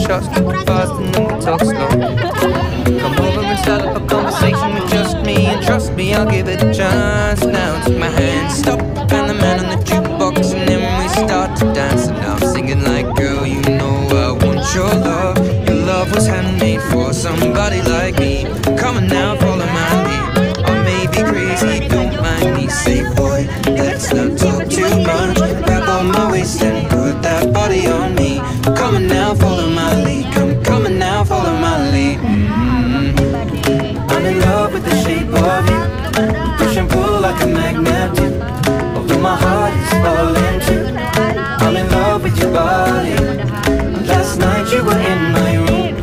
shots, drink fast and then we talk slow. Come over and start up a conversation with just me, and trust me, I'll give it a chance. Now take my hand, stop, and the man on the jukebox, and then we start to dance. And now I'm singing like, girl, you know I want your love. Your love was handmade for somebody like me. Come on now, follow my lead. I may be crazy, don't mind me. Say, boy, let's not talk too much. Grab on my waist and put that body on me. Come on now, follow my lead. Come on now, follow my lead. I'm in love with the shape of you. Push and pull like a magnet do. Although my heart is falling too. I'm in love with your body. Last night you were in my room.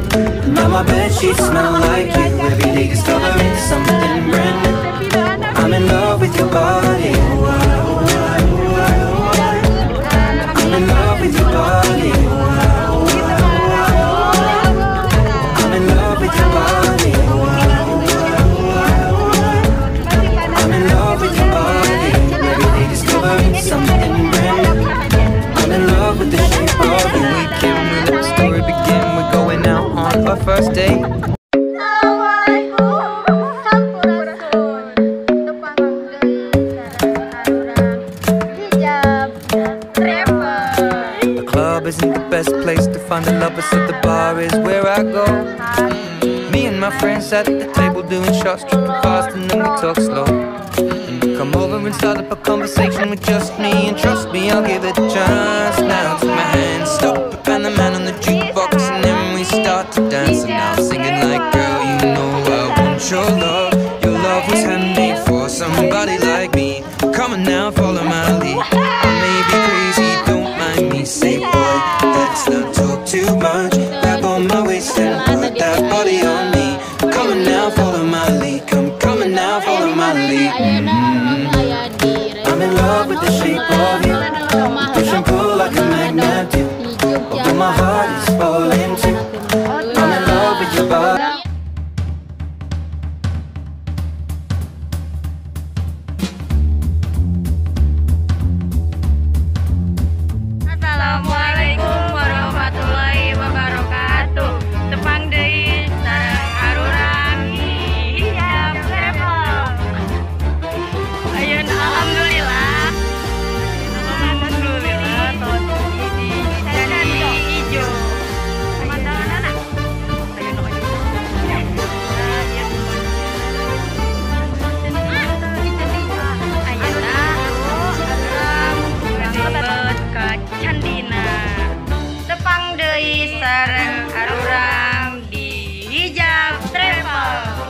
Now my bedsheets smell like you. Every day discovering something brand new. I'm in love with your body. I'm in love with your body. I'm in love with your body. I'm in love with your body. Every day discovering something brand new. I'm in love with the shape of you. We can let the story begin. We're going out on our first date. Isn't the best place to find the lovers, so the bar is where I go. Me and my friends sat at the table doing shots, tripping fast and then we talk slow. Come over and start up a conversation with just me, and trust me, I'll give it a chance. Now take my hand, stop, and the man on the jukebox, and then we start to dance. And now I'm singing like, girl, you know I want your love. Your love was handmade for somebody like me. Come on now, follow my lead. I may be crazy, don't mind me. Say, boy, let's not talk too much. Grab on my waist and put that body on me. Come on now, follow my lead. Come on now, follow my lead. I'm in love with the shape of you. Push and pull like a magnet do. Although my heart is falling too. I'm in love with your body. Assalamualaikum warahmatullahi wabarakatuh. Tepang deui sareng arurang hijab travel. Ayeuna alhamdulillah. Alhamdulillah tahun ini jadi hijau. Pemandangan anak. Ayeuna Candina tepang deui sareng arurang di hijab travel.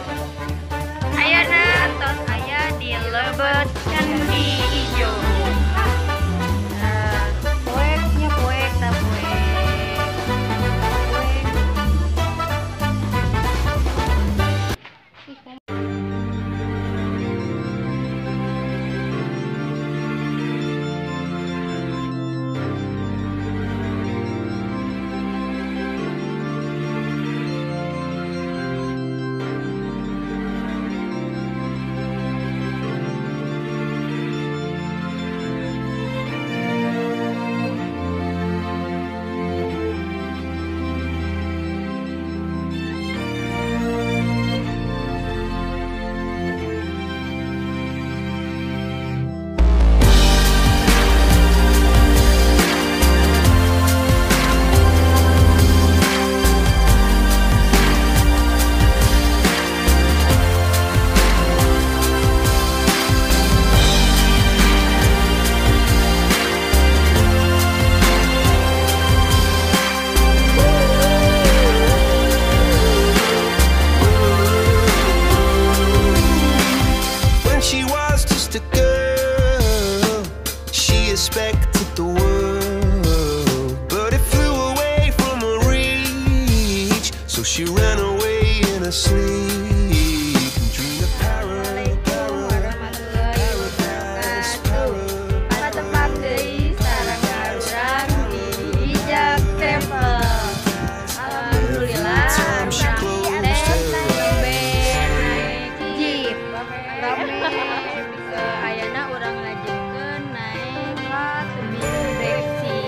Ayeuna tos aya di Lebet Candi Ijo. Poeknya poek ta poek. She ran away in her sleep and dreamed of Assalamualaikum warahmatullahi wabarakatuh. Patepang deui sareng arurang di hijab travel. Alhamdulillah arurang teh naik jeep rame. Ayeuna urang ngajengkeun naik ka tebing beksi.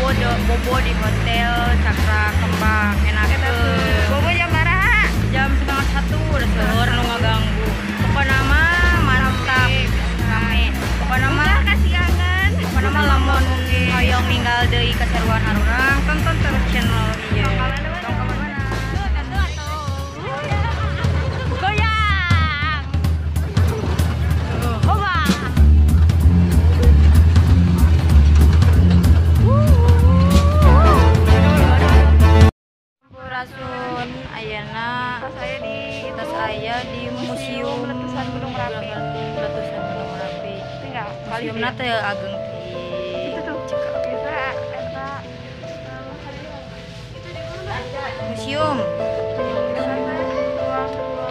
bobo di hotel Cakra Kembang enak bobo jam berapa? Jam 12:30 udah seueur nu ngaganggu pokokna mah mantap rame pokokna mah kasiangan pokokna mah lamun hoyong ninggal deui kaseruan harurang tonton terus channel ieu Ayana tas aya di museum letusan Gunung Merapi. Museumna teh ageng museum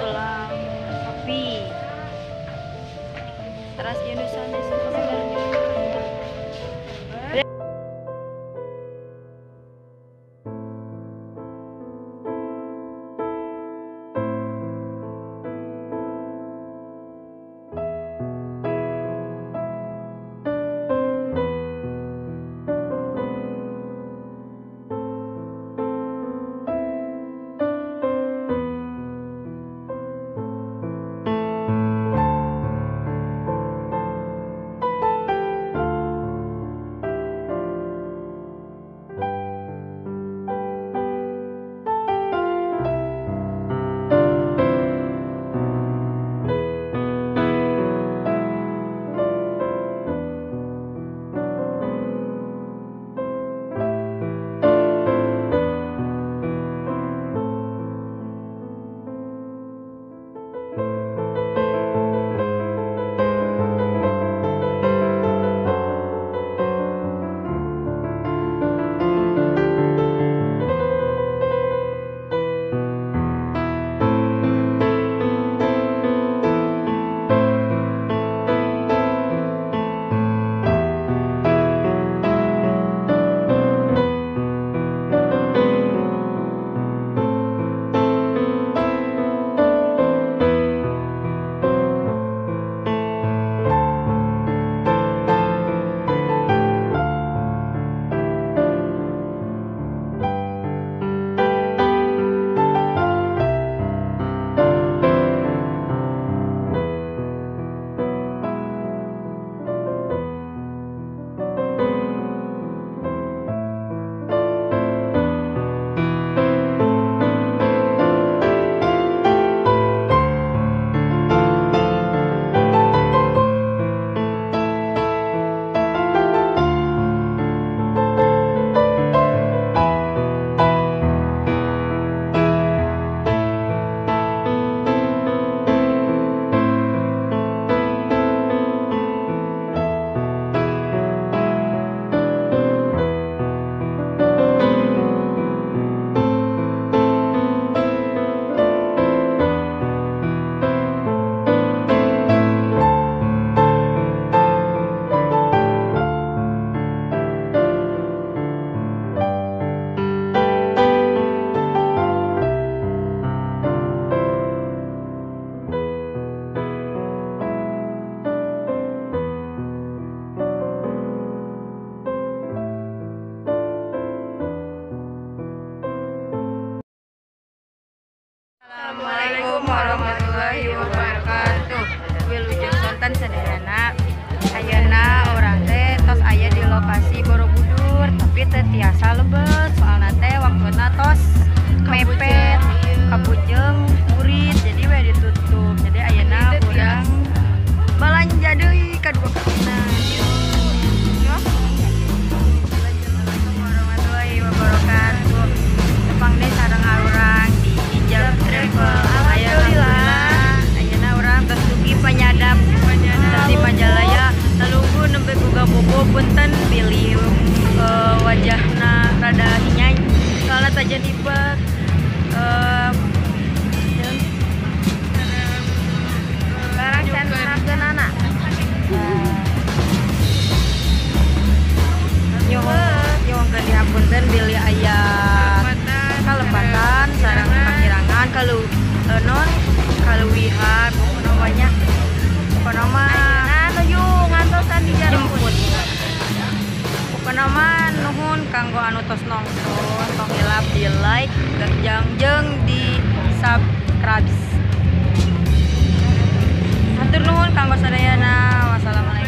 tulang sapi. Teras Indonesia Assalamualaikum warahmatullahi wabarakatuh. Wilujeng sonten sederhana. Ayeuna urang teh tos aya di lokasi Borobudur, tapi teu tiasa lebet soalna teh waktuna tos mepet, kabujeng, urit, jadi we ditutup. Jadi ayeuna urang balanja deui kadua kalina. Assalamualaikum warahmatullahi wabarakatuh. Tepang deh sareng arurang di Jalan Travel. Ayeuna urang tos dugi penyadap di Majalaya. Talunggu nembe boga bobo punten pilih wajahna rada hinyai soalna tajan ibak barang can harapkeun anak nyuwungkeun dihapunten bilih aya kalepatan sareng kakirangan kalau non kaluwihan namanya pokokna mah jemput pokokna mah nuhun nuhun kanggo anu tos nongton, tong hilap di like, jeung di subscribe. Hatur nuhun kanggo sadayana. Wassalamualaikum.